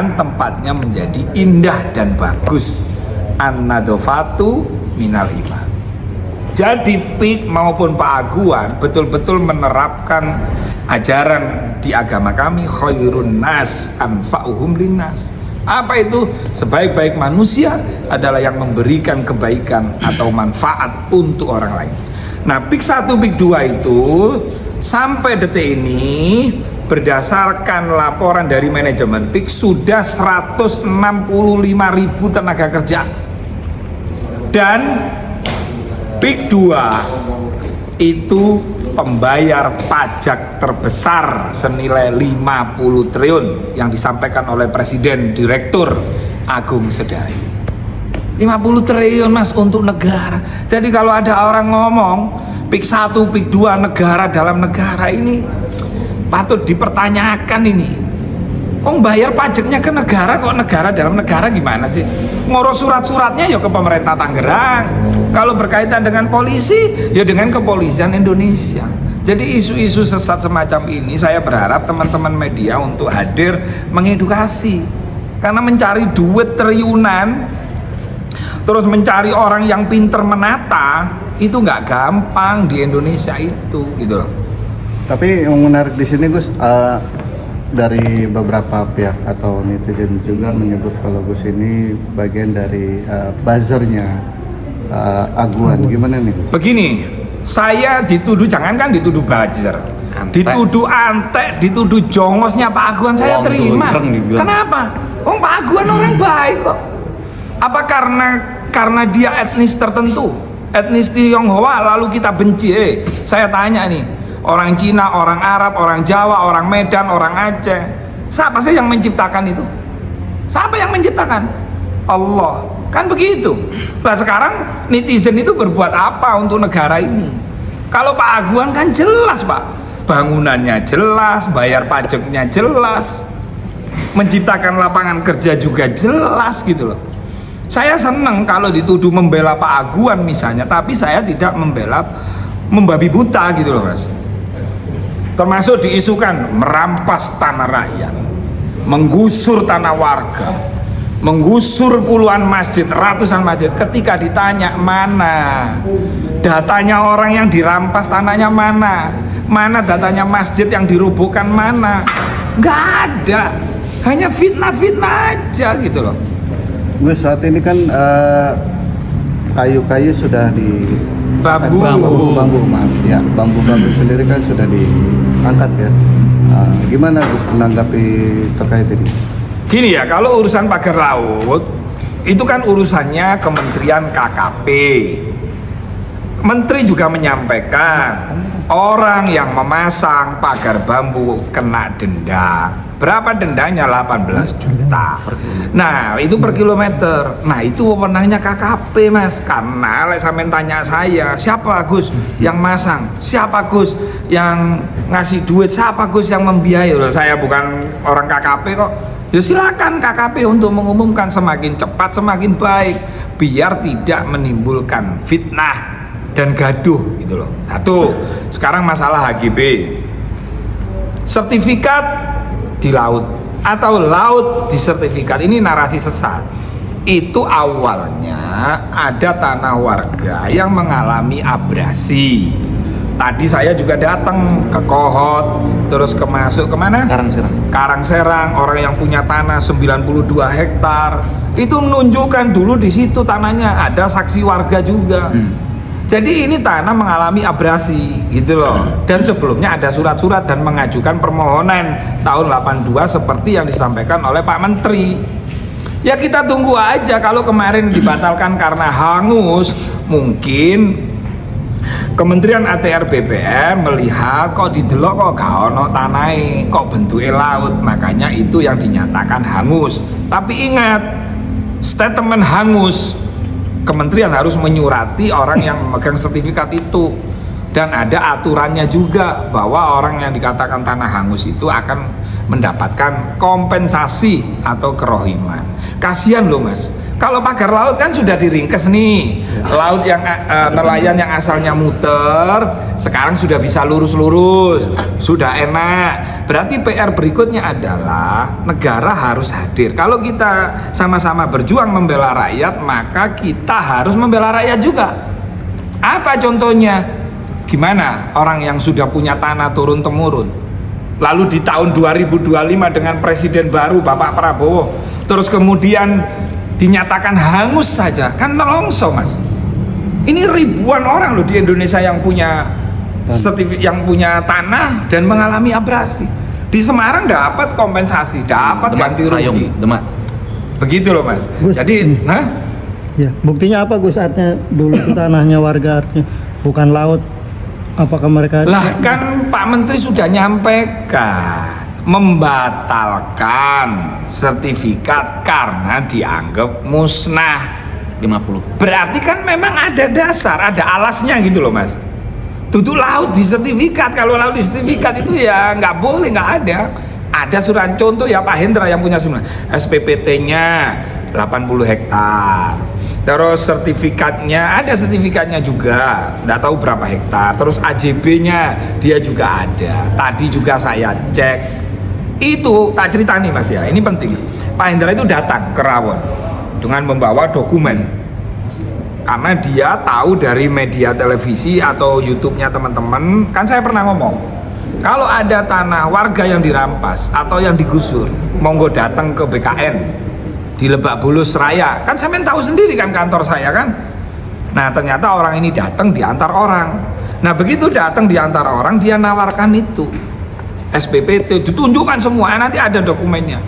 menjadikan tempatnya menjadi indah dan bagus. An-nadofatu minal iman. Jadi PIK maupun Pak Aguan betul-betul menerapkan ajaran di agama kami, khairun nas anfa'uhum linnas. Apa itu? Sebaik-baik manusia adalah yang memberikan kebaikan atau manfaat untuk orang lain. Nah, PIK 1, PIK 2 itu sampai detik ini berdasarkan laporan dari manajemen PIK sudah 165.000 tenaga kerja. Dan PIK 2 itu pembayar pajak terbesar senilai 50 triliun yang disampaikan oleh Presiden Direktur Agung Sedayu. 50 triliun mas untuk negara. Jadi kalau ada orang ngomong PIK 1, PIK 2 negara dalam negara, ini patut dipertanyakan ini. Bayar pajaknya ke negara, kok negara dalam negara gimana sih? Ngurus surat-suratnya ya ke pemerintah Tangerang. Kalau berkaitan dengan polisi ya dengan kepolisian Indonesia. Jadi isu-isu sesat semacam ini saya berharap teman-teman media untuk hadir mengedukasi. Karena mencari duit triliunan terus mencari orang yang pinter menata itu nggak gampang di Indonesia itu, gitu loh. Tapi yang menarik di sini Gus, dari beberapa pihak atau netizen juga menyebut kalau Gus ini bagian dari buzzernya Aguan. Gimana nih Gus? Begini, saya dituduh, jangankan dituduh buzzer, dituduh antek, dituduh jongosnya Pak Aguan saya terima. Kenapa? Pak Aguan orang baik kok. Apa karena dia etnis tertentu, etnis Tionghoa lalu kita benci? Saya tanya nih, orang Cina, orang Arab, orang Jawa, orang Medan, orang Aceh, siapa sih yang menciptakan itu? Siapa yang menciptakan? Allah, kan begitu. Nah sekarang netizen itu berbuat apa untuk negara ini? Kalau Pak Aguan kan jelas Pak, bangunannya jelas, bayar pajaknya jelas, menciptakan lapangan kerja juga jelas, gitu loh. Saya senang kalau dituduh membela Pak Aguan misalnya, tapi saya tidak membela membabi buta, gitu loh mas. Termasuk diisukan merampas tanah rakyat, menggusur tanah warga, menggusur puluhan masjid, ratusan masjid. Ketika ditanya mana datanya orang yang dirampas tanahnya, mana datanya masjid yang dirobohkan, mana? Nggak ada, hanya fitnah-fitnah aja, gitu loh. Gus, saat ini kan kayu-kayu sudah di bambu maaf ya, bambu sendiri kan sudah diangkat ya. Gimana Gus menanggapi terkait ini? Gini ya, kalau urusan pagar laut itu kan urusannya Kementerian KKP. Menteri juga menyampaikan orang yang memasang pagar bambu kena denda. Berapa dendanya? 18 juta. Nah itu per kilometer. Nah itu wewenangnya KKP mas. Karena sampean tanya saya, siapa Gus yang masang? Siapa Gus yang ngasih duit? Siapa Gus yang membiayai? Loh, saya bukan orang KKP kok. Ya silakan KKP untuk mengumumkan, semakin cepat semakin baik, biar tidak menimbulkan fitnah dan gaduh, gitu loh. Satu, sekarang masalah HGB, sertifikat di laut atau laut di sertifikat, ini narasi sesat. Itu awalnya ada tanah warga yang mengalami abrasi. Tadi saya juga datang ke Kohot, terus masuk kemana? Karangserang, orang yang punya tanah 92 hektar itu menunjukkan dulu di situ tanahnya, ada saksi warga juga. Jadi ini tanah mengalami abrasi, gitu loh. Dan sebelumnya ada surat-surat dan mengajukan permohonan tahun 82 seperti yang disampaikan oleh Pak Menteri. Ya kita tunggu aja, kalau kemarin dibatalkan karena hangus, mungkin Kementerian ATR BPN melihat kok didelok kok gak ono tanai, kok bentuknya laut, makanya itu yang dinyatakan hangus. Tapi ingat, statement hangus, Kementerian harus menyurati orang yang memegang sertifikat itu, dan ada aturannya juga bahwa orang yang dikatakan tanah hangus itu akan mendapatkan kompensasi atau kerohiman. Kasihan loh mas, Kalau pagar laut kan sudah diringkes nih. Laut yang nelayan yang asalnya muter sekarang sudah bisa lurus-lurus, sudah enak. Berarti PR berikutnya adalah negara harus hadir. Kalau kita sama-sama berjuang membela rakyat, maka kita harus membela rakyat juga. Apa contohnya? Gimana orang yang sudah punya tanah turun-temurun, lalu di tahun 2025 dengan presiden baru Bapak Prabowo, terus kemudian dinyatakan hangus saja, kan nelongso Mas. Ini ribuan orang loh di Indonesia yang punya yang punya tanah dan mengalami abrasi. Di Semarang dapat kompensasi, dapat ganti rugi. Demak. Begitu loh Mas. Gus, Jadi, ya, buktinya apa Gus? Artinya dulu itu tanahnya warga, artinya bukan laut. Apakah mereka? lah kan Pak Menteri sudah nyampaikan membatalkan sertifikat karena dianggap musnah 50. berarti kan memang ada dasar, ada alasnya gitu loh Mas. Tutup laut di sertifikat, kalau laut di sertifikat itu ya nggak boleh, nggak ada surat. Contoh ya Pak Hendra yang punya sebenarnya SPPT-nya 80 hektar, terus sertifikatnya ada, sertifikatnya juga nggak tahu berapa hektar, terus AJB-nya dia juga ada. Tadi juga saya cek itu, tak cerita nih Mas ya, ini penting. Pak Hendra itu datang ke Rawon dengan membawa dokumen karena dia tahu dari media televisi atau YouTube-nya teman-teman. Kan saya pernah ngomong, kalau ada tanah warga yang dirampas atau yang digusur, monggo datang ke BKN di Lebak Bulus Raya. Kan sampean tahu sendiri kan kantor saya kan. Nah ternyata orang ini datang diantar orang. Nah begitu datang diantar orang, dia nawarkan itu SPPT, ditunjukkan semua, nanti ada dokumennya.